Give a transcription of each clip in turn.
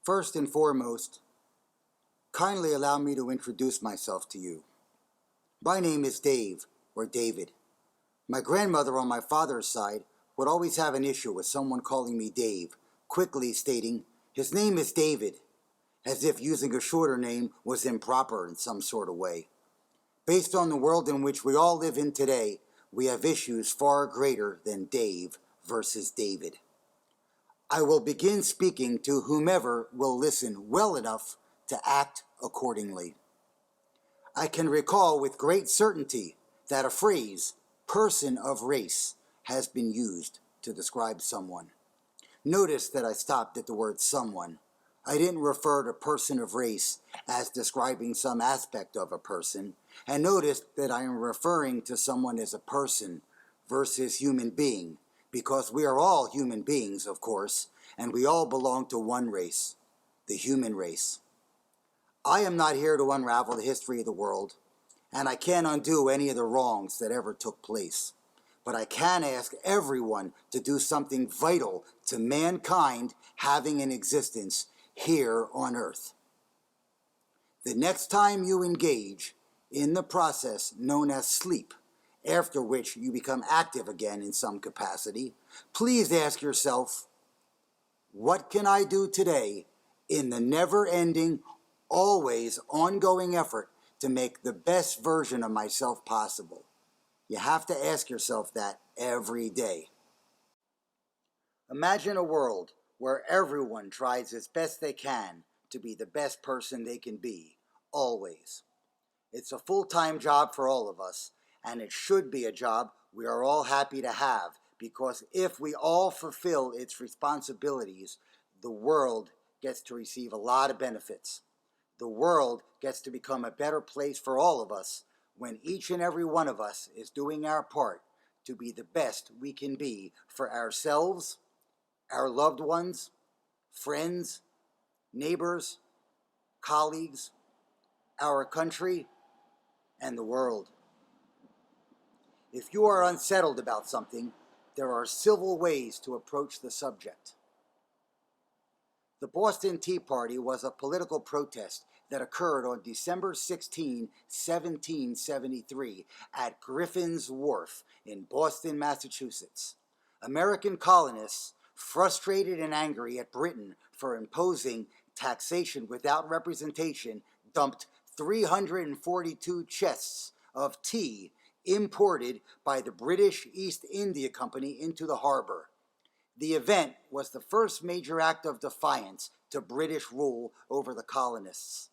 First and foremost, kindly allow me to introduce myself to you. My name is Dave, or David. My grandmother on my father's side would always have an issue with someone calling me Dave, quickly stating, "His name is David," as if using a shorter name was improper in some sort of way. Based on the world in which we all live in today, we have issues far greater than Dave versus David. I will begin speaking to whomever will listen well enough to act accordingly. I can recall with great certainty that a phrase, person of race, has been used to describe someone. Notice that I stopped at the word someone. I didn't refer to person of race as describing some aspect of a person, and notice that I am referring to someone as a person versus human being, because we are all human beings, of course, and we all belong to one race, the human race. I am not here to unravel the history of the world, and I can't undo any of the wrongs that ever took place. But I can ask everyone to do something vital to mankind having an existence here on earth. The next time you engage in the process known as sleep, after which you become active again in some capacity, please ask yourself, what can I do today in the never-ending, always ongoing effort to make the best version of myself possible? You have to ask yourself that every day. Imagine a world where everyone tries as best they can to be the best person they can be, always. It's a full-time job for all of us, and it should be a job we are all happy to have, because if we all fulfill its responsibilities, the world gets to receive a lot of benefits. The world gets to become a better place for all of us when each and every one of us is doing our part to be the best we can be for ourselves, our loved ones, friends, neighbors, colleagues, our country, and the world. If you are unsettled about something, there are civil ways to approach the subject. The Boston Tea Party was a political protest that occurred on December 16, 1773 at Griffin's Wharf in Boston, Massachusetts. American colonists, frustrated and angry at Britain for imposing taxation without representation, dumped 342 chests of tea imported by the British East India Company into the harbor. The event was the first major act of defiance to British rule over the colonists.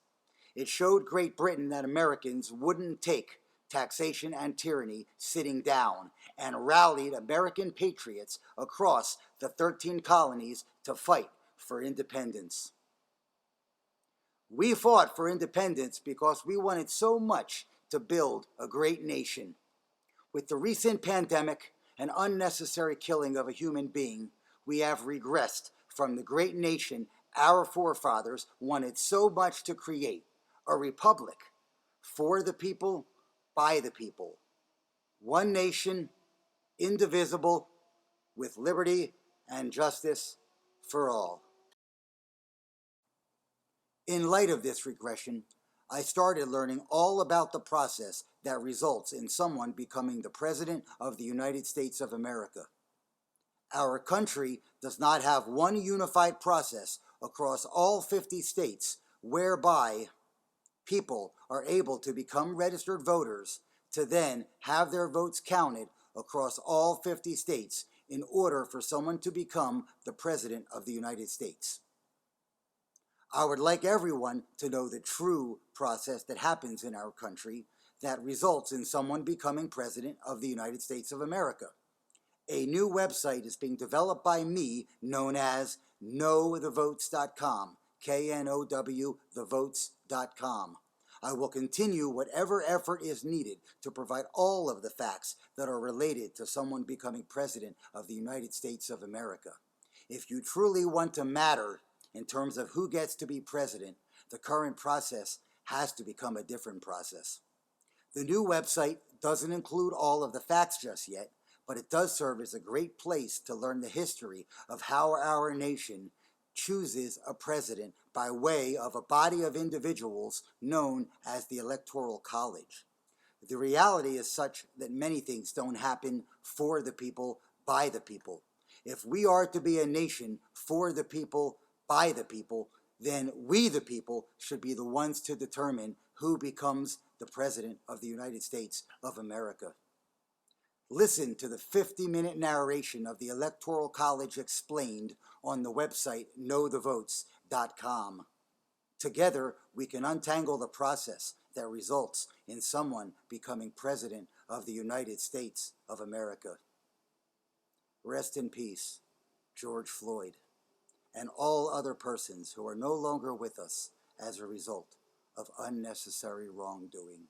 It showed Great Britain that Americans wouldn't take taxation and tyranny sitting down, and rallied American patriots across the 13 colonies to fight for independence. We fought for independence because we wanted so much to build a great nation. With the recent pandemic and unnecessary killing of a human being, we have regressed from the great nation our forefathers wanted so much to create, a republic for the people, by the people. One nation, indivisible, with liberty and justice for all. In light of this regression, I started learning all about the process that results in someone becoming the President of the United States of America. Our country does not have one unified process across all 50 states whereby people are able to become registered voters to then have their votes counted across all 50 states in order for someone to become the President of the United States. I would like everyone to know the true process that happens in our country that results in someone becoming President of the United States of America. A new website is being developed by me known as knowthevotes.com, K-N-O-W, thevotes.com. I will continue whatever effort is needed to provide all of the facts that are related to someone becoming President of the United States of America. If you truly want to matter in terms of who gets to be president, the current process has to become a different process. The new website doesn't include all of the facts just yet, but it does serve as a great place to learn the history of how our nation chooses a president by way of a body of individuals known as the Electoral College. The reality is such that many things don't happen for the people, by the people. If we are to be a nation for the people, by the people, then we, the people, should be the ones to determine who becomes the President of the United States of America. Listen to the 50-minute narration of the Electoral College explained on the website knowthevotes.com. Together, we can untangle the process that results in someone becoming President of the United States of America. Rest in peace, George Floyd, and all other persons who are no longer with us as a result of unnecessary wrongdoing.